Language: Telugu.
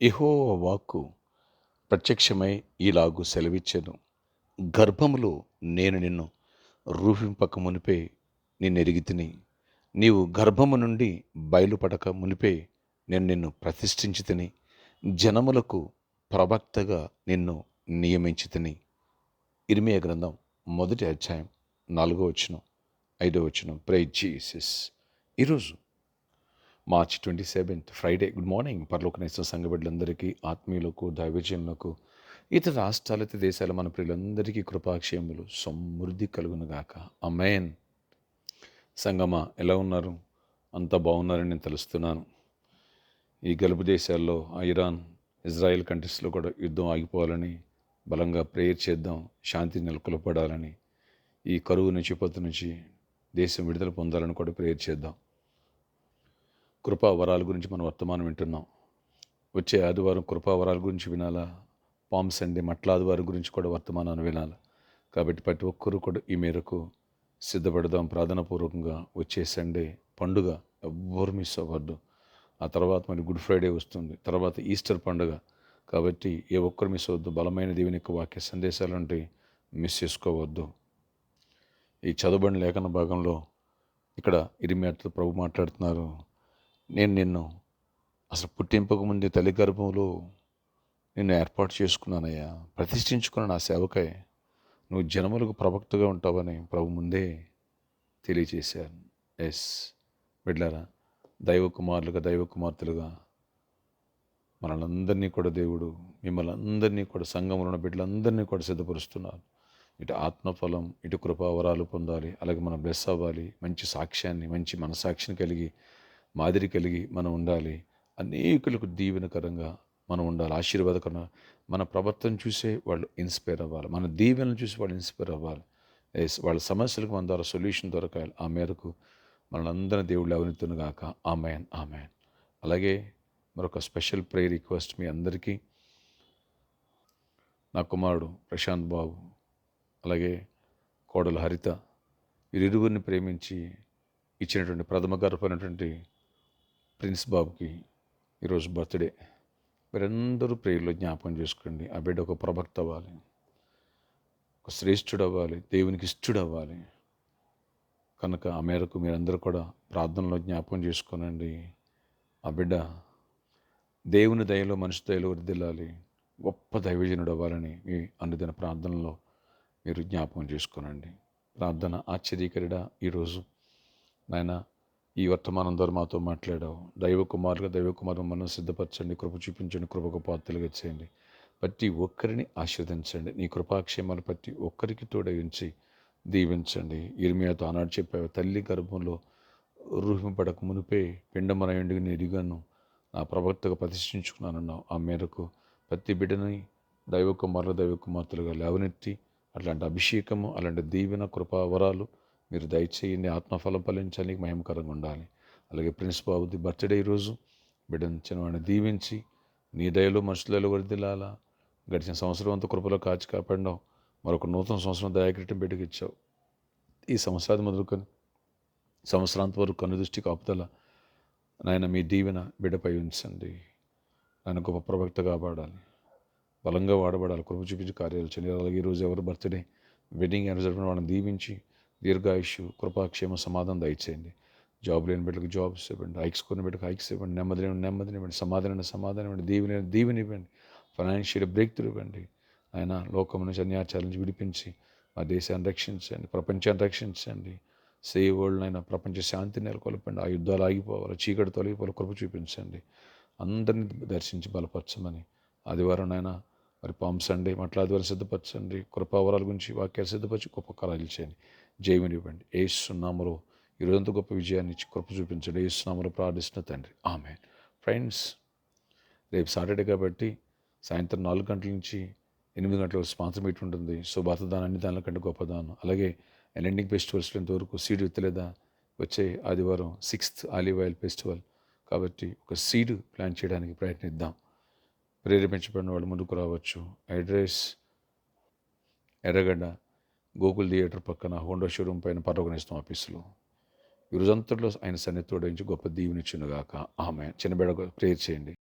యెహోవా వాక్కు ప్రత్యక్షమై ఇలాగు సెలవిచ్చెను. గర్భములో నేను నిన్ను రూపింపక మునిపే నిన్నెరిగితిని. నీవు గర్భము నుండి బయలుపడక మునిపే నేను నిన్ను ప్రతిష్ఠించితిని. జనములకు ప్రవక్తగా నిన్ను నియమించితిని. ఇర్మీయా గ్రంథం 1వ అధ్యాయం 4వ వచనం 5వ వచనం. Praise Jesus. ఈరోజు మార్చ్ 27 ఫ్రైడే. గుడ్ మార్నింగ్ పరలోకనేశ్వర సంఘ బిడ్డలందరికీ, ఆత్మీయులకు, దైవజనులకు, ఇతర రాష్ట్రాలు, ఇతర దేశాల మన ప్రియులందరికీ కృపాక్షేములు సమృద్ధి కలుగునుగాక. ఆమేన్. సంగమా, ఎలా ఉన్నారు? అంతా బాగున్నారని నేను తెలుస్తున్నాను. ఈ గల్ఫ్ దేశాల్లో ఇరాన్, ఇజ్రాయెల్ కంట్రీస్లో కూడా యుద్ధం ఆగిపోవాలని బలంగా ప్రేయర్ చేద్దాం. శాంతి నెలకొల్పడాలని, ఈ కరువు నుంచి, పొత్తు నుంచి దేశం విడుదల పొందాలని కూడా ప్రేయర్ చేద్దాం. కృపా వరాల గురించి మనం వర్తమానం వింటున్నాం. వచ్చే ఆదివారం కృపా వరాల గురించి వినాలా, పామ్ సండే మట్ల ఆదివారం గురించి కూడా వర్తమానాన్ని వినాలా. కాబట్టి ప్రతి ఒక్కరూ కూడా ఈ మేరకు సిద్ధపడదాం. ప్రార్థనాపూర్వకంగా వచ్చే సండే పండుగ ఎవ్వరు మిస్ అవ్వద్దు. ఆ తర్వాత మరి గుడ్ ఫ్రైడే వస్తుంది, తర్వాత ఈస్టర్ పండుగ. కాబట్టి ఏ ఒక్కరు మిస్ అవ్వద్దు. బలమైన దేవుని యొక్క వాక్య సందేశాలు అంటే మిస్ చేసుకోవద్దు. ఈ చదువుబడిన లేఖన భాగంలో ఇక్కడ ఇర్మీయాతో ప్రభు మాట్లాడుతున్నారు. నేను నిన్ను అసలు పుట్టింపక ముందే తల్లి గర్భంలో నిన్ను ఏర్పాటు చేసుకున్నానయ్యా, ప్రతిష్ఠించుకున్న నా సేవకై నువ్వు జనములకు ప్రవక్తగా ఉంటావని ప్రభు ముందే తెలియజేశాను. ఎస్ బిడ్లారా, దైవ కుమారులుగా, దైవ కుమార్తెలుగా మనల్ని కూడా దేవుడు, మిమ్మల్ని అందరినీ కూడా, సంఘంలో ఉన్న బిడ్డలందరినీ కూడా సిద్ధపరుస్తున్నారు. ఇటు ఆత్మఫలం, ఇటు కృపావరాలు పొందాలి. అలాగే మనం బ్లెస్ అవ్వాలి. మంచి సాక్ష్యాన్ని, మంచి మనసాక్షిని కలిగి, మాదిరి కలిగి మనం ఉండాలి. అనేకులకు దీవెనకరంగా మనం ఉండాలి. ఆశీర్వాదకరంగా మన ప్రవర్తన చూసే వాళ్ళు ఇన్స్పైర్ అవ్వాలి. మన దీవెనలు చూసి వాళ్ళు ఇన్స్పైర్ అవ్వాలి. వాళ్ళ సమస్యలకు మన ద్వారా సొల్యూషన్ దొరకాలి. ఆ మేరకు మనందరినీ దేవుళ్ళు అవనితును గాక. Amen, amen. అలాగే మరొక స్పెషల్ ప్రేయర్ రిక్వెస్ట్ మీ అందరికీ. నా కుమారుడు ప్రశాంత్ బాబు, అలాగే కోడలు హరిత, వీరిరువురిని ప్రేమించి ఇచ్చినటువంటి ప్రథమ గర్భమైనటువంటి ప్రిన్స్ బాబుకి ఈరోజు బర్త్డే. మీరందరూ ప్రేయర్లో జ్ఞాపకం చేసుకోండి. ఆ బిడ్డ ఒక ప్రవక్త అవ్వాలి, ఒక శ్రేష్ఠుడు అవ్వాలి, దేవునికి ఇష్టడు అవ్వాలి. కనుక ఆ మేరకు మీరందరూ కూడా ప్రార్థనలో జ్ఞాపకం చేసుకోనండి. ఆ బిడ్డ దేవుని దయలో, మనిషి దయలో వృద్ధిల్లాలి, గొప్ప దైవజనుడు అవ్వాలని మీ అనుదిన ప్రార్థనలో మీరు జ్ఞాపకం చేసుకోనండి. ప్రార్థన ఆశ్చర్యకరుడా, ఈరోజు నాయన ఈ వర్తమానం ద్వారా మాతో మాట్లాడావు. దైవ కుమారు మనం సిద్ధపరచండి, కృప చూపించండి, కృపకు పాత్రలుగా చేయండి. ప్రతి ఒక్కరిని ఆశీర్వదించండి. నీ కృపాక్షేమాలు ప్రతి ఒక్కరికి తోడగించి దీవించండి. ఇర్మీయాతో ఆనాడు చెప్పావు, తల్లి గర్భంలో రూపింపడక మునిపే పిండమరయుండిగా నేను ఎరిగాను, నా ప్రవక్తగా ప్రతిష్ఠించుకున్నానన్నావు. ఆ మేరకు ప్రతి బిడ్డని దైవ కుమార్తెలుగా లేవనెత్తి అట్లాంటి అభిషేకము, అలాంటి దీవెన, కృపావరాలు మీరు దయచేయండి. ఆత్మఫలం ఫలించడానికి మహిమకరంగా ఉండాలి. అలాగే ప్రిన్స్ బాబుది బర్త్డే ఈరోజు. బిడ్డను చిన్నవాడిని దీవించి నీ దయలో, మనుషులలో వర్ధిల్లాలా. గడిచిన సంవత్సరం అంతా కృపలో కాచి కాపాడినావు. మరొక నూతన సంవత్సరం దయాకిరీటం బిడ్డకి ఇచ్చావు. ఈ సంవత్సరాది మొదలుకొని సంవత్సరాంత వరకు కన్ను దృష్టి కాపుదల నాయన మీ దీవెన బిడ్డపై ఉంచండి. ఆయన గొప్ప ప్రవక్త కాపాడాలి, బలంగా వాడబడాలి, కృప చూపించి కార్యాలు చేయాలి. అలాగే ఈరోజు ఎవరు బర్త్డే, వెడ్డింగ్ యానివర్సరీ వాళ్ళని దీవించి దీర్ఘాయుష్యు, కృపాక్షేమ, సమాధానం దయచేయండి. జాబ్ లేని బిడ్డలకు జాబ్స్ ఇవ్వండి, హైక్స్ కొన్ని బిడ్డకు హైక్స్ ఇవ్వండి, నెమ్మదినివ్వండి, సమాధానం ఇవ్వండి, దీవెని ఇవ్వండి, ఫైనాన్షియల్ బ్రేక్ త్రూ ఇవ్వండి. ఆయన లోకం నుంచి అన్యాచారాల నుంచి విడిపించి మా దేశాన్ని రక్షించండి, ప్రపంచాన్ని రక్షించండి. సేవ్ వరల్డ్ అయినా ప్రపంచ శాంతిని నెలకొల్పండి. ఆ యుద్ధాలు ఆగిపోవాలి, చీకటి తొలగిపోవాలి, కృప చూపించండి. అందరినీ దర్శించి బలపరచమని ఆదివారం అయినా మరి పామ్ సండే మట్ల ఆదివారం సిద్ధపరచండి. కృపావరాల గురించి వాక్యాలు సిద్ధపరిచి గొప్ప కార్యాలు చేయండి. జయమునివ్వండి. యేసు నామములో ఈరోజంతా గొప్ప విజయాన్ని ఇచ్చి కృప చూపించండి. యేసు నామములో ప్రార్థిస్తున్న తండ్రి, ఆమేన్. ఫ్రెండ్స్, రేపు సాటర్డే కాబట్టి సాయంత్రం 4 గంటల నుంచి 8 గంటల స్పాన్సర్ మీట్ ఉంటుంది. సో భర్తదానం అన్ని దానిల కంటే గొప్పదానం. అలాగే ఎండింగ్ ఫెస్టివల్స్లో ఇంతవరకు సీడ్ విత్తలేదా? వచ్చే ఆదివారం 6th ఆలివ్ ఆయిల్ ఫెస్టివల్ కాబట్టి ఒక సీడ్ ప్లాన్ చేయడానికి ప్రయత్నిద్దాం. ప్రేరేపించబడిన వాళ్ళు ముందుకు రావచ్చు. అడ్రస్ ఎర్రగడ్డ గోకుల్ థియేటర్ పక్కన హోండా షోరూమ్ పైన పర్వగనిస్తాం ఆఫీసులో. ఈ రోజంతట్లో ఆయన సన్నిధి తోడించి గొప్ప దీవెనిచ్చునుగాక. ఆమె చిన్న బిడ్డ ప్రేయర్ చేయండి.